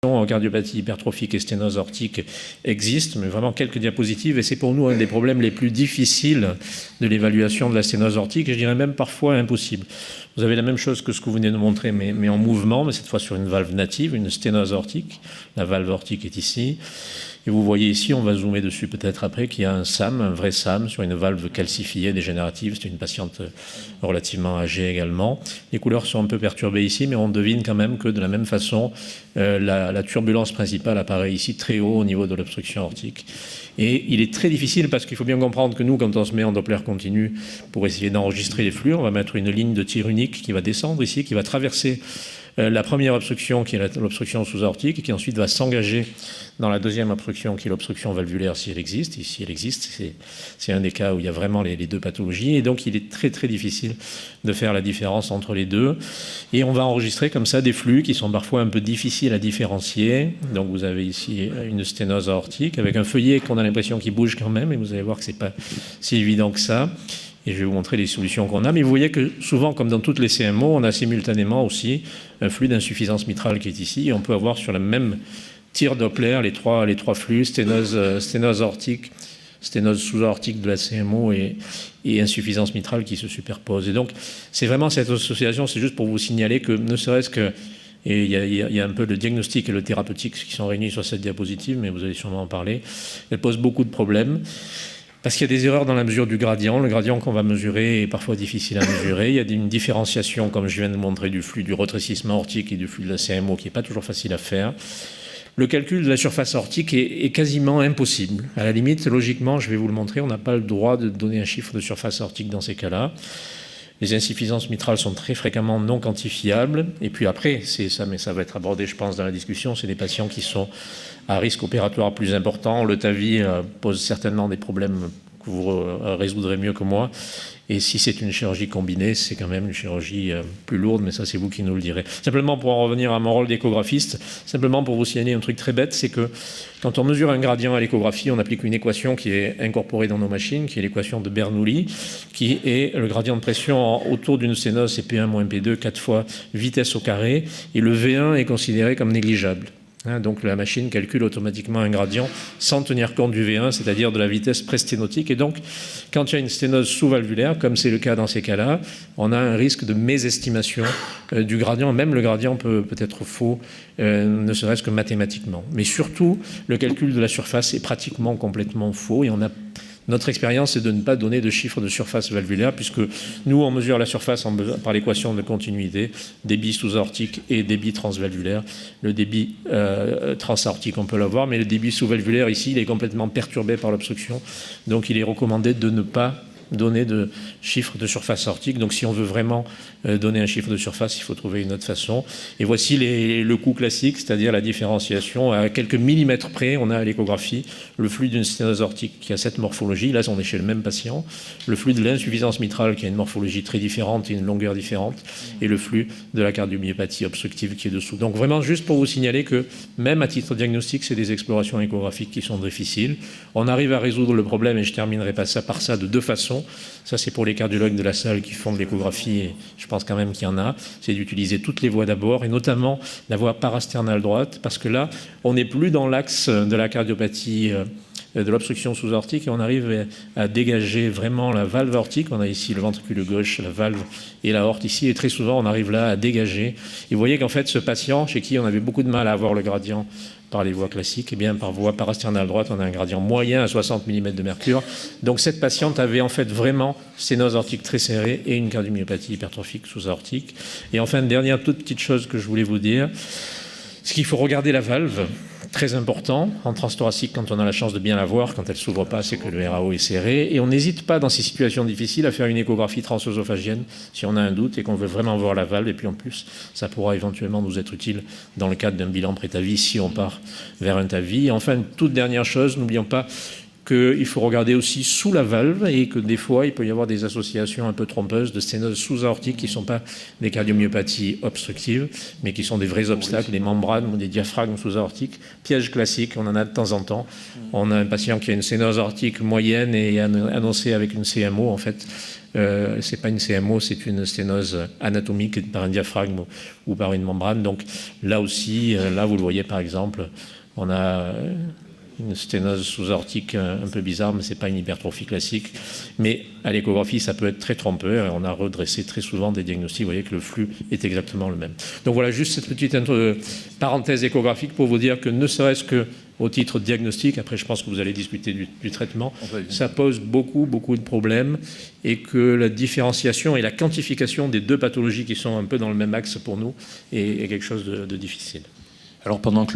en cardiopathie hypertrophique et sténose aortique existent, mais vraiment quelques diapositives, et c'est pour nous un des problèmes les plus difficiles de l'évaluation de la sténose aortique, et je dirais même parfois impossible. Vous avez la même chose que ce que vous venez de montrer, mais en mouvement, mais cette fois sur une valve native, une sténose aortique. La valve aortique est ici. Et vous voyez ici, on va zoomer dessus peut-être après, qu'il y a un SAM, un vrai SAM, sur une valve calcifiée dégénérative. C'est une patiente relativement âgée également. Les couleurs sont un peu perturbées ici, mais on devine quand même que de la même façon, la turbulence principale apparaît ici très haut au niveau de l'obstruction aortique. Et il est très difficile parce qu'il faut bien comprendre que nous, quand on se met en Doppler continu pour essayer d'enregistrer les flux, on va mettre une ligne de tir unique qui va descendre ici, qui va traverser la première obstruction qui est l'obstruction sous-aortique et qui ensuite va s'engager dans la deuxième obstruction qui est l'obstruction valvulaire si elle existe. Ici elle existe, c'est un des cas où il y a vraiment les deux pathologies et donc il est très très difficile de faire la différence entre les deux et on va enregistrer comme ça des flux qui sont parfois un peu difficiles à différencier. Donc vous avez ici une sténose aortique avec un feuillet qu'on a l'impression qu'il bouge quand même et vous allez voir que c'est pas si évident que ça. Et je vais vous montrer les solutions qu'on a. Mais vous voyez que souvent, comme dans toutes les CMO, on a simultanément aussi un flux d'insuffisance mitrale qui est ici. Et on peut avoir sur le même tir Doppler les trois flux, sténose aortique, sténose sous-aortique de la CMO et insuffisance mitrale qui se superposent. Et donc, c'est vraiment cette association, c'est juste pour vous signaler que ne serait-ce que, et il y a un peu le diagnostic et le thérapeutique qui sont réunis sur cette diapositive, mais vous allez sûrement en parler, elle pose beaucoup de problèmes. Parce qu'il y a des erreurs dans la mesure du gradient. Le gradient qu'on va mesurer est parfois difficile à mesurer. Il y a une différenciation, comme je viens de montrer, du flux du rétrécissement aortique et du flux de la CMO qui n'est pas toujours facile à faire. Le calcul de la surface aortique est quasiment impossible. À la limite, logiquement, je vais vous le montrer, on n'a pas le droit de donner un chiffre de surface aortique dans ces cas-là. Les insuffisances mitrales sont très fréquemment non quantifiables. Et puis après, c'est ça, mais ça va être abordé, je pense, dans la discussion, c'est des patients qui sont à risque opératoire plus important. Le TAVI pose certainement des problèmes que vous résoudrez mieux que moi. Et si c'est une chirurgie combinée, c'est quand même une chirurgie plus lourde, mais ça, c'est vous qui nous le direz. Simplement pour en revenir à mon rôle d'échographiste, simplement pour vous signaler un truc très bête, c'est que quand on mesure un gradient à l'échographie, on applique une équation qui est incorporée dans nos machines, qui est l'équation de Bernoulli, qui est le gradient de pression autour d'une sténose, c'est P1 moins P2, 4 fois vitesse au carré, et le V1 est considéré comme négligeable. Donc la machine calcule automatiquement un gradient sans tenir compte du V1, c'est-à-dire de la vitesse presténotique. Et donc, quand il y a une sténose sous-valvulaire, comme c'est le cas dans ces cas-là, on a un risque de mésestimation du gradient. Même le gradient peut être faux, ne serait-ce que mathématiquement. Mais surtout, le calcul de la surface est pratiquement complètement faux et notre expérience, c'est de ne pas donner de chiffre de surface valvulaire, puisque nous, on mesure la surface par l'équation de continuité, débit sous-aortique et débit transvalvulaire. Le débit transaortique, on peut l'avoir, mais le débit sous-valvulaire, ici, il est complètement perturbé par l'obstruction. Donc, il est recommandé de ne pas donner de chiffre de surface aortique. Donc si on veut vraiment donner un chiffre de surface, il faut trouver une autre façon. Et voici le coût classique, c'est-à-dire la différenciation. À quelques millimètres près, on a à l'échographie le flux d'une sténose aortique qui a cette morphologie. Là, on est chez le même patient. Le flux de l'insuffisance mitrale qui a une morphologie très différente et une longueur différente. Et le flux de la cardiomyopathie obstructive qui est dessous. Donc vraiment, juste pour vous signaler que même à titre diagnostique, c'est des explorations échographiques qui sont difficiles. On arrive à résoudre le problème, et je terminerai par ça de deux façons. Ça, c'est pour les cardiologues de la salle qui font de l'échographie, et je pense quand même qu'il y en a. C'est d'utiliser toutes les voies d'abord, et notamment la voie parasternale droite, parce que là, on n'est plus dans l'axe de la cardiopathie, de l'obstruction sous-aortique, et on arrive à dégager vraiment la valve aortique. On a ici le ventricule gauche, la valve et l'aorte ici, et très souvent, on arrive là à dégager. Et vous voyez qu'en fait, ce patient, chez qui on avait beaucoup de mal à avoir le gradient par les voies classiques, eh bien, par voie parasternale droite, on a un gradient moyen à 60 mm de mercure. Donc cette patiente avait en fait vraiment sténose aortique très serrée et une cardiomyopathie hypertrophique sous-aortique. Et enfin, dernière toute petite chose que je voulais vous dire, c'est qu'il faut regarder la valve, très important, en transthoracique, quand on a la chance de bien la voir, quand elle ne s'ouvre pas, c'est que le RAO est serré. Et on n'hésite pas, dans ces situations difficiles, à faire une échographie transœsophagienne, si on a un doute et qu'on veut vraiment voir la valve. Et puis en plus, ça pourra éventuellement nous être utile dans le cadre d'un bilan pré-TAVI, si on part vers un TAVI. Et enfin, une toute dernière chose, n'oublions pas qu'il faut regarder aussi sous la valve et que des fois, il peut y avoir des associations un peu trompeuses de sténoses sous-aortiques qui ne sont pas des cardiomyopathies obstructives, mais qui sont des vrais obstacles, des membranes ou des diaphragmes sous-aortiques. Piège classique, on en a de temps en temps. On a un patient qui a une sténose aortique moyenne et annoncé avec une CMO, en fait, C'est pas une CMO, c'est une sténose anatomique par un diaphragme ou par une membrane. Donc là aussi, là vous le voyez par exemple, on a une sténose sous-aortique un peu bizarre, mais ce n'est pas une hypertrophie classique. Mais à l'échographie, ça peut être très trompeur et on a redressé très souvent des diagnostics. Vous voyez que le flux est exactement le même. Donc voilà, juste cette petite parenthèse échographique pour vous dire que ne serait-ce que au titre diagnostic, après je pense que vous allez discuter du traitement, ça pose beaucoup de problèmes et que la différenciation et la quantification des deux pathologies qui sont un peu dans le même axe pour nous est quelque chose de difficile. Alors pendant que